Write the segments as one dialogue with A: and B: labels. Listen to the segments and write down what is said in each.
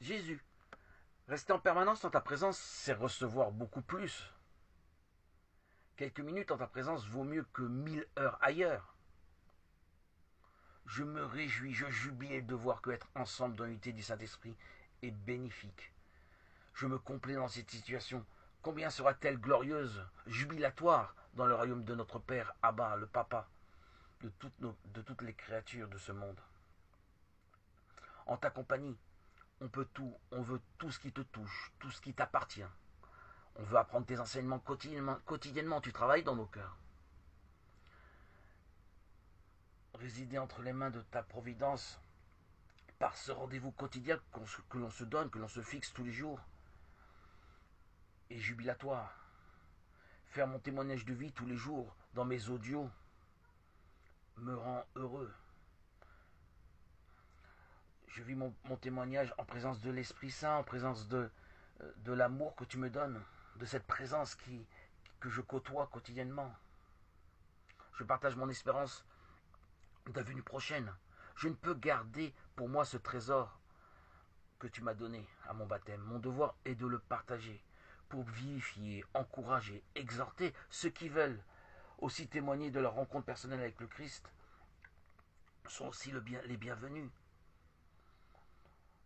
A: Jésus. Rester en permanence dans ta présence, c'est recevoir beaucoup plus. Quelques minutes en ta présence vaut mieux que 1000 heures ailleurs. Je me réjouis, je jubile de voir que être ensemble dans l'unité du Saint-Esprit est bénéfique. Je me complais dans cette situation. Combien sera-t-elle glorieuse, jubilatoire dans le royaume de notre Père, Abba, le Papa, de toutes les créatures de ce monde. En ta compagnie, on peut tout, on veut tout ce qui te touche, tout ce qui t'appartient. On veut apprendre tes enseignements quotidiennement, tu travailles dans nos cœurs. Résider entre les mains de ta providence par ce rendez-vous quotidien que l'on se donne, que l'on se fixe tous les jours, est jubilatoire. Faire mon témoignage de vie tous les jours dans mes audios me rend heureux. Je vis mon témoignage en présence de l'Esprit Saint, en présence de l'amour que tu me donnes, de cette présence que je côtoie quotidiennement. Je partage mon espérance de la venue prochaine. Je ne peux garder pour moi ce trésor que tu m'as donné à mon baptême. Mon devoir est de le partager pour vivifier, encourager, exhorter ceux qui veulent aussi témoigner de leur rencontre personnelle avec le Christ sont aussi les bienvenus.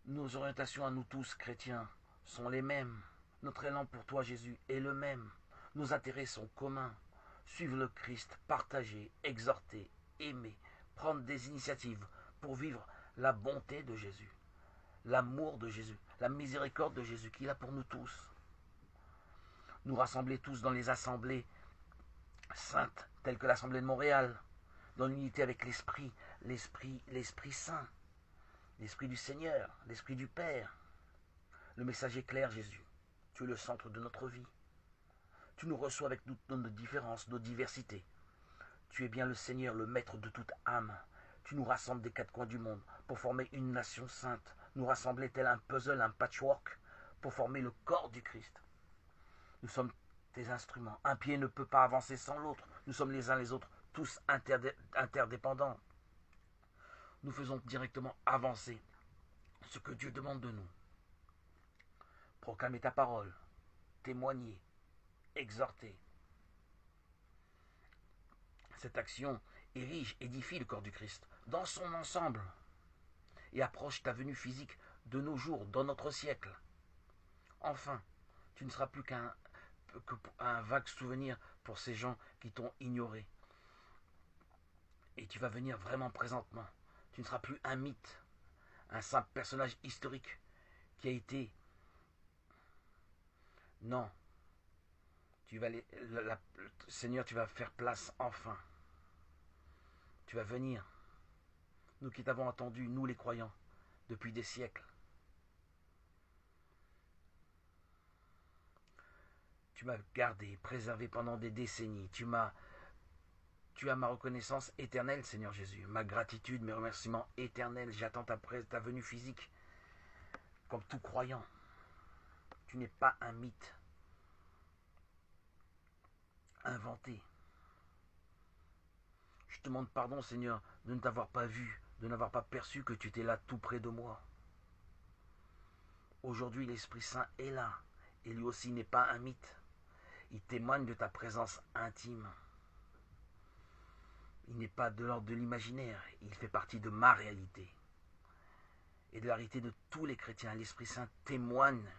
A: Nos orientations à nous tous, chrétiens, sont les mêmes. Notre élan pour toi, Jésus, est le même. Nos intérêts sont communs. Suivre le Christ, partager, exhorter, aimer, prendre des initiatives pour vivre la bonté de Jésus, l'amour de Jésus, la miséricorde de Jésus qu'il a pour nous tous. Nous rassembler tous dans les assemblées saintes, telles que l'Assemblée de Montréal, dans l'unité avec l'Esprit Saint, l'Esprit du Seigneur, l'Esprit du Père. Le message est clair, Jésus. Tu es le centre de notre vie. Tu nous reçois avec nos différences, nos diversités. Tu es bien le Seigneur, le maître de toute âme. Tu nous rassembles des quatre coins du monde pour former une nation sainte. Nous rassembler tel un puzzle, un patchwork, pour former le corps du Christ. Nous sommes tes instruments. Un pied ne peut pas avancer sans l'autre. Nous sommes les uns les autres, tous interdépendants. Nous faisons directement avancer ce que Dieu demande de nous. Proclamer ta parole, témoigner, exhorter. Cette action érige, édifie le corps du Christ dans son ensemble et approche ta venue physique de nos jours, dans notre siècle. Enfin, tu ne seras plus qu'un vague souvenir pour ces gens qui t'ont ignoré. Et tu vas venir vraiment présentement. Tu ne seras plus un mythe, un simple personnage historique qui a été... Non. Seigneur, tu vas faire place enfin. Tu vas venir. Nous qui t'avons attendu, nous les croyants, depuis des siècles. Tu m'as gardé, préservé pendant des décennies. Tu as ma reconnaissance éternelle, Seigneur Jésus. Ma gratitude, mes remerciements éternels. J'attends ta venue physique comme tout croyant. Tu n'es pas un mythe inventé. Je te demande pardon, Seigneur, de ne t'avoir pas vu, de n'avoir pas perçu que tu étais là tout près de moi. Aujourd'hui, l'Esprit Saint est là, et lui aussi n'est pas un mythe. Il témoigne de ta présence intime. Il n'est pas de l'ordre de l'imaginaire, il fait partie de ma réalité. Et de la réalité de tous les chrétiens. L'Esprit Saint témoigne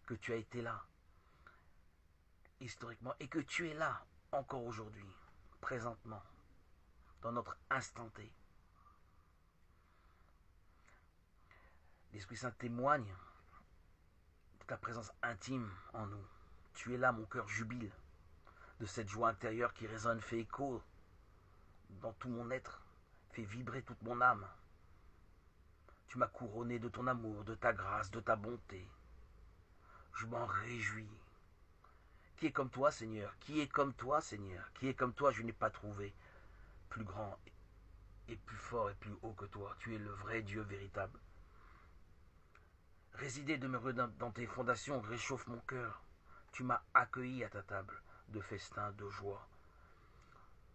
A: que tu as été là, historiquement, et que tu es là, encore aujourd'hui, présentement, dans notre instant T. L'Esprit Saint témoigne de ta présence intime en nous. Tu es là, mon cœur jubile de cette joie intérieure qui résonne, fait écho dans tout mon être, fait vibrer toute mon âme. Tu m'as couronné de ton amour, de ta grâce, de ta bonté. Je m'en réjouis. Qui est comme toi, Seigneur? Qui est comme toi, Seigneur? Qui est comme toi? Je n'ai pas trouvé plus grand et plus fort et plus haut que toi. Tu es le vrai Dieu véritable. Résider, demeurer dans tes fondations réchauffe mon cœur. Tu m'as accueilli à ta table de festin, de joie.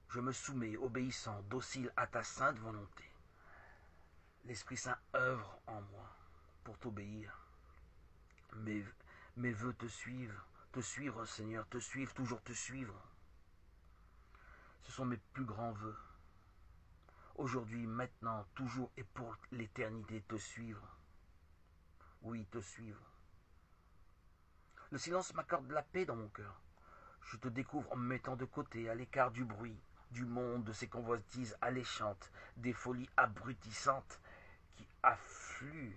A: Je me soumets, obéissant, docile à ta sainte volonté. L'Esprit Saint œuvre en moi pour pour t'obéir. Mes voeux te suivre, Seigneur, te suivre, toujours te suivre. Ce sont mes plus grands vœux. Aujourd'hui, maintenant, toujours et pour l'éternité, te suivre. Oui, te suivre. Le silence m'accorde la paix dans mon cœur. Je te découvre en me mettant de côté, à l'écart du bruit, du monde, de ces convoitises alléchantes, des folies abrutissantes qui affluent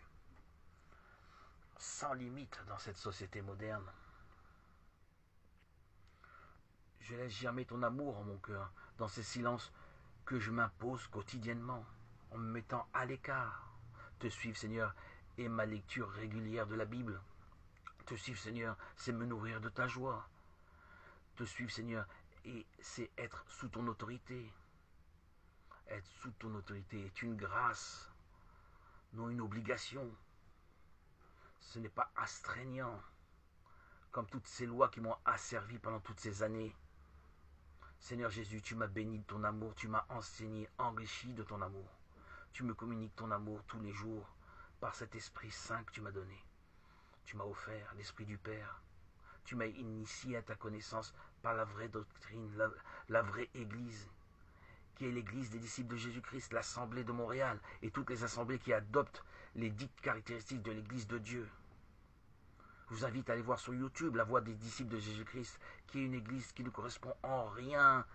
A: sans limite dans cette société moderne. Je laisse germer ton amour en mon cœur, dans ces silences que je m'impose quotidiennement, en me mettant à l'écart. Te suivre, Seigneur, est ma lecture régulière de la Bible. Te suivre, Seigneur, c'est me nourrir de ta joie. Te suivre, Seigneur, et c'est être sous ton autorité. Être sous ton autorité est une grâce, non une obligation. Ce n'est pas astreignant, comme toutes ces lois qui m'ont asservi pendant toutes ces années. Seigneur Jésus, tu m'as béni de ton amour, tu m'as enseigné, enrichi de ton amour. Tu me communiques ton amour tous les jours par cet Esprit Saint que tu m'as donné. Tu m'as offert l'Esprit du Père. Tu m'as initié à ta connaissance par la vraie doctrine, la vraie Église, qui est l'Église des disciples de Jésus-Christ, l'Assemblée de Montréal et toutes les assemblées qui adoptent les dites caractéristiques de l'Église de Dieu. Je vous invite à aller voir sur YouTube la voix des disciples de Jésus-Christ, qui est une église qui ne correspond en rien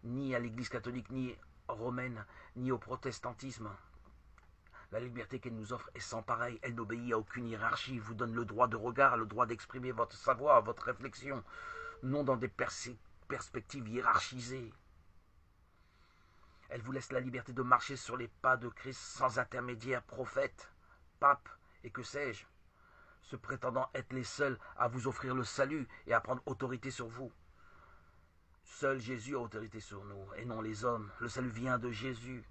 A: ni à l'église catholique, ni romaine, ni au protestantisme. La liberté qu'elle nous offre est sans pareil. Elle n'obéit à aucune hiérarchie, vous donne le droit de regard, le droit d'exprimer votre savoir, votre réflexion, non dans des perspectives hiérarchisées. Elle vous laisse la liberté de marcher sur les pas de Christ sans intermédiaire, prophète, pape et que sais-je, se prétendant être les seuls à vous offrir le salut et à prendre autorité sur vous. Seul Jésus a autorité sur nous, et non les hommes. Le salut vient de Jésus,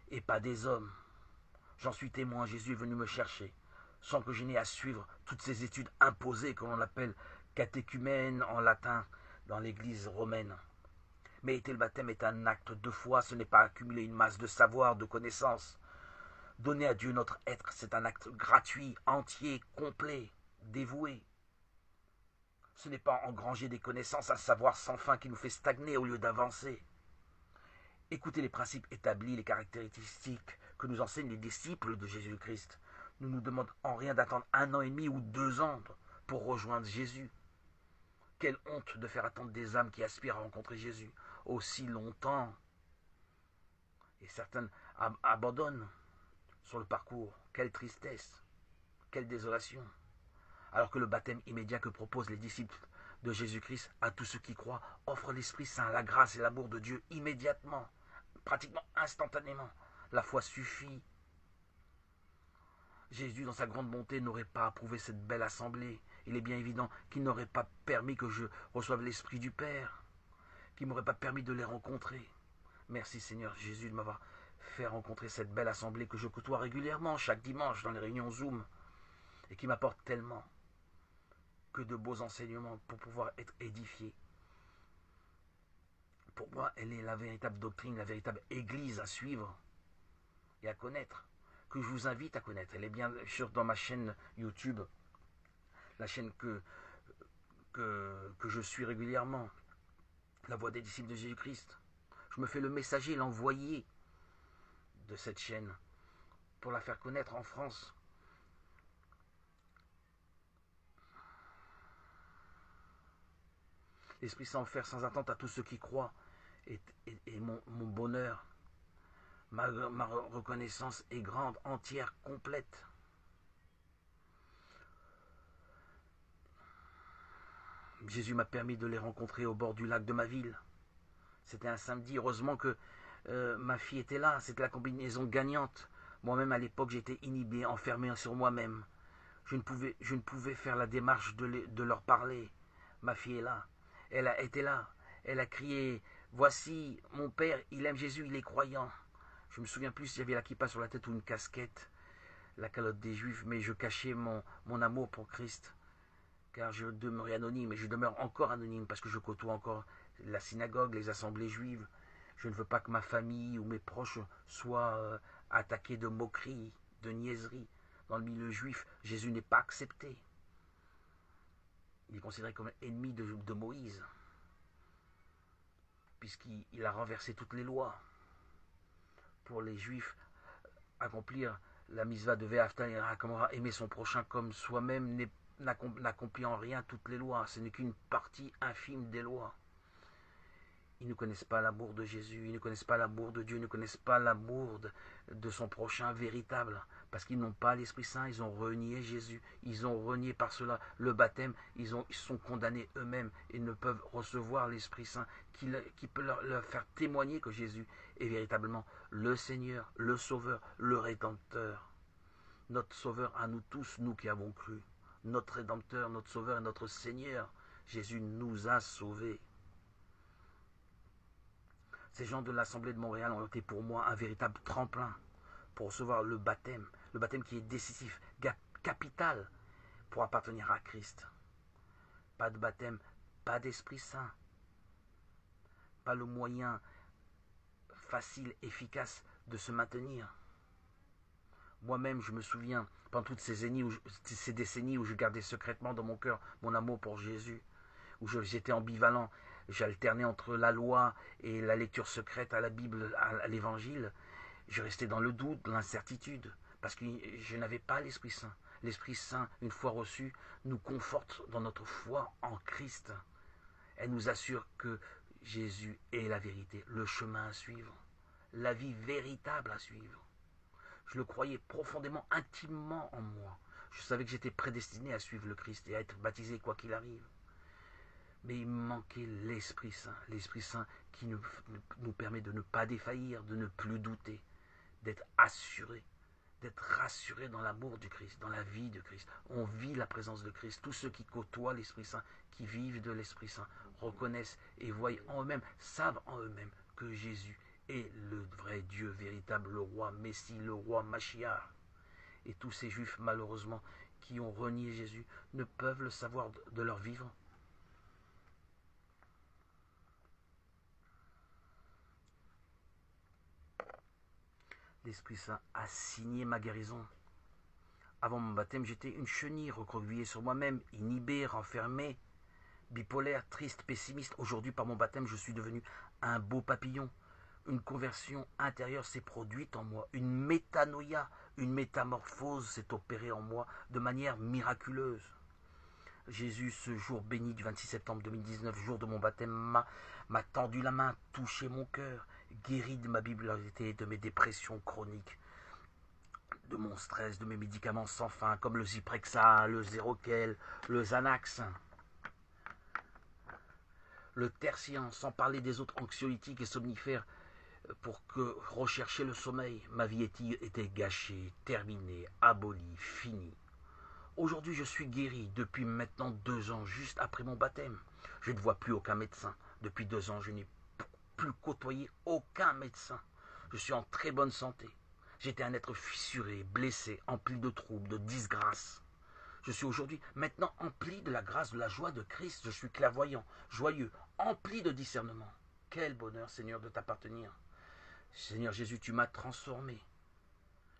A: et pas des hommes. J'en suis témoin, Jésus est venu me chercher, sans que je n'aie à suivre toutes ces études imposées que l'on appelle catéchumènes en latin dans l'église romaine. Mais le baptême est un acte de foi, ce n'est pas accumuler une masse de savoir, de connaissances. Donner à Dieu notre être, c'est un acte gratuit, entier, complet, dévoué. Ce n'est pas engranger des connaissances, un savoir sans fin qui nous fait stagner au lieu d'avancer. Écoutez les principes établis, les caractéristiques que nous enseignent les disciples de Jésus-Christ. Ne nous demandent en rien d'attendre 1 an et demi ou 2 ans pour rejoindre Jésus. Quelle honte de faire attendre des âmes qui aspirent à rencontrer Jésus aussi longtemps. Et certaines abandonnent sur le parcours. Quelle tristesse, quelle désolation. Alors que le baptême immédiat que proposent les disciples de Jésus-Christ à tous ceux qui croient offre l'Esprit Saint, la grâce et l'amour de Dieu immédiatement, pratiquement instantanément. La foi suffit. Jésus, dans sa grande bonté, n'aurait pas approuvé cette belle assemblée. Il est bien évident qu'il n'aurait pas permis que je reçoive l'Esprit du Père, qu'il ne m'aurait pas permis de les rencontrer. Merci Seigneur Jésus de m'avoir fait rencontrer cette belle assemblée que je côtoie régulièrement chaque dimanche dans les réunions Zoom et qui m'apporte tellement. Que de beaux enseignements pour pouvoir être édifié. Pour moi, elle est la véritable doctrine, la véritable église à suivre et à connaître, que je vous invite à connaître. Elle est bien sûr dans ma chaîne YouTube, la chaîne que je suis régulièrement, la voix des disciples de Jésus-Christ. Je me fais le messager, l'envoyé de cette chaîne pour la faire connaître en France. L'Esprit Saint offert sans attente à tous ceux qui croient et mon bonheur, ma reconnaissance est grande, entière, complète. Jésus m'a permis de les rencontrer au bord du lac de ma ville. C'était un samedi, heureusement que ma fille était là, c'était la combinaison gagnante. Moi-même à l'époque j'étais inhibé, enfermé sur moi-même. Je ne pouvais faire la démarche de leur parler. Ma fille est là. Elle a été là. Elle a crié « Voici, mon père, il aime Jésus, il est croyant. » Je me souviens plus si j'avais la kippa sur la tête ou une casquette, la calotte des Juifs, mais je cachais mon amour pour Christ. Car je demeurais anonyme, et je demeure encore anonyme, parce que je côtoie encore la synagogue, les assemblées juives. Je ne veux pas que ma famille ou mes proches soient attaqués de moqueries, de niaiseries, Dans le milieu juif, Jésus n'est pas accepté. Il est considéré comme ennemi de Moïse, puisqu'il a renversé toutes les lois. Pour les Juifs, accomplir la mitzvah de Ve'afta Kamora, aimer son prochain comme soi-même, n'accomplit en rien toutes les lois. Ce n'est qu'une partie infime des lois. Ils ne connaissent pas l'amour de Jésus, ils ne connaissent pas l'amour de Dieu, ils ne connaissent pas l'amour de son prochain véritable, parce qu'ils n'ont pas l'Esprit Saint, ils ont renié Jésus, ils ont renié par cela le baptême, ils sont condamnés eux-mêmes et ne peuvent recevoir l'Esprit Saint qui peut leur faire témoigner que Jésus est véritablement le Seigneur, le Sauveur, le Rédempteur. Notre Sauveur à nous tous, nous qui avons cru. Notre Rédempteur, notre Sauveur et notre Seigneur. Jésus nous a sauvés. Ces gens de l'Assemblée de Montréal ont été pour moi un véritable tremplin pour recevoir le baptême qui est décisif, capital pour appartenir à Christ. Pas de baptême, pas d'Esprit Saint, pas le moyen facile, efficace de se maintenir. Moi-même, je me souviens, pendant toutes ces décennies où je gardais secrètement dans mon cœur mon amour pour Jésus, où j'étais ambivalent, j'alternais entre la loi et la lecture secrète à la Bible, à l'Évangile. Je restais dans le doute, l'incertitude, parce que je n'avais pas l'Esprit Saint. L'Esprit Saint, une fois reçu, nous conforte dans notre foi en Christ. Elle nous assure que Jésus est la vérité, le chemin à suivre, la vie véritable à suivre. Je le croyais profondément, intimement en moi. Je savais que j'étais prédestiné à suivre le Christ et à être baptisé quoi qu'il arrive. Mais il me manquait l'Esprit Saint qui nous permet de ne pas défaillir, de ne plus douter, d'être rassuré dans l'amour du Christ, dans la vie de Christ. On vit la présence de Christ. Tous ceux qui côtoient l'Esprit Saint, qui vivent de l'Esprit Saint, reconnaissent et voient en eux-mêmes, savent en eux-mêmes que Jésus est le vrai Dieu véritable, le roi Messie, le roi Mashiach. Et tous ces Juifs, malheureusement, qui ont renié Jésus, ne peuvent le savoir de leur vivre. L'Esprit Saint a signé ma guérison. Avant mon baptême, j'étais une chenille recroquevillée sur moi-même, inhibée, renfermée, bipolaire, triste, pessimiste. Aujourd'hui, par mon baptême, je suis devenu un beau papillon. Une conversion intérieure s'est produite en moi. Une métanoïa, une métamorphose s'est opérée en moi de manière miraculeuse. Jésus, ce jour béni du 26 septembre 2019, jour de mon baptême, m'a tendu la main, touché mon cœur, guéri de ma bipolarité, de mes dépressions chroniques, de mon stress, de mes médicaments sans fin, comme le Zyprexa, le Zeroquel, le Xanax, le Tertian, sans parler des autres anxiolytiques et somnifères, pour que rechercher le sommeil. Ma vie était gâchée, terminée, abolie, finie. Aujourd'hui, je suis guéri depuis maintenant 2 ans, juste après mon baptême. Je ne vois plus aucun médecin. Depuis 2 ans, je n'ai plus côtoyé aucun médecin. Je suis en très bonne santé. J'étais un être fissuré, blessé, empli de troubles, de disgrâces. Je suis aujourd'hui maintenant empli de la grâce, de la joie de Christ. Je suis clairvoyant, joyeux, empli de discernement. Quel bonheur, Seigneur, de t'appartenir. Seigneur Jésus, tu m'as transformé.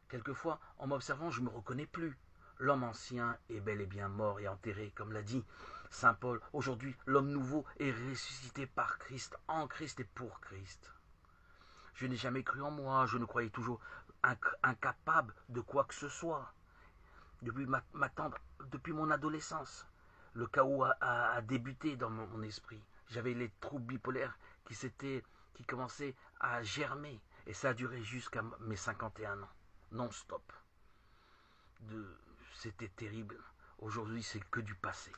A: Quelquefois, en m'observant, je ne me reconnais plus. L'homme ancien est bel et bien mort et enterré, comme l'a dit saint Paul. Aujourd'hui, l'homme nouveau est ressuscité par Christ, en Christ et pour Christ. Je n'ai jamais cru en moi, je me croyais toujours incapable de quoi que ce soit. Depuis mon adolescence, le chaos a débuté dans mon esprit. J'avais les troubles bipolaires qui commençaient à germer, et ça a duré jusqu'à mes 51 ans, non-stop. C'était terrible. Aujourd'hui, c'est que du passé.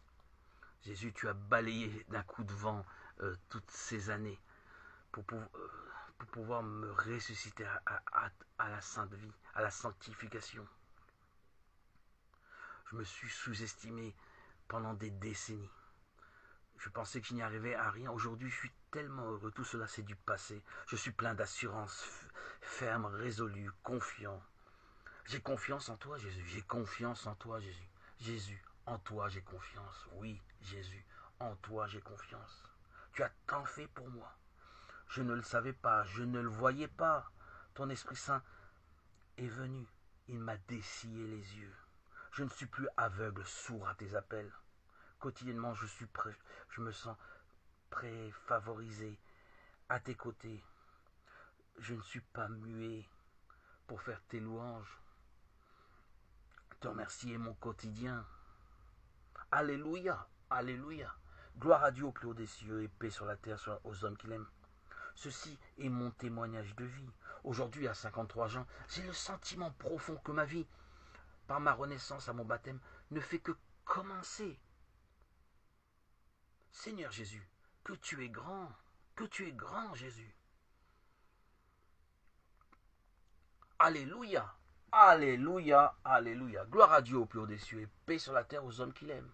A: Jésus, tu as balayé d'un coup de vent toutes ces années pour pouvoir me ressusciter à la sainte vie, à la sanctification. Je me suis sous-estimé pendant des décennies. Je pensais que je n'y arrivais à rien. Aujourd'hui, je suis tellement heureux. Tout cela, c'est du passé. Je suis plein d'assurance, ferme, résolu, confiant. J'ai confiance en toi, Jésus. J'ai confiance en toi, Jésus. Jésus, en toi, j'ai confiance. Oui, Jésus, en toi, j'ai confiance. Tu as tant fait pour moi. Je ne le savais pas, je ne le voyais pas. Ton Esprit Saint est venu. Il m'a dessillé les yeux. Je ne suis plus aveugle, sourd à tes appels. Quotidiennement, je me sens préfavorisé à tes côtés. Je ne suis pas muet pour faire tes louanges. Te remercier mon quotidien. Alléluia, alléluia. Gloire à Dieu au plus haut des cieux et paix sur la terre aux hommes qu'il aime. Ceci est mon témoignage de vie. Aujourd'hui, à 53 ans, j'ai le sentiment profond que ma vie, par ma renaissance à mon baptême, ne fait que commencer. Seigneur Jésus, que tu es grand Jésus. Alléluia, alléluia, alléluia. Gloire à Dieu au plus haut des cieux et paix sur la terre aux hommes qu'il aime.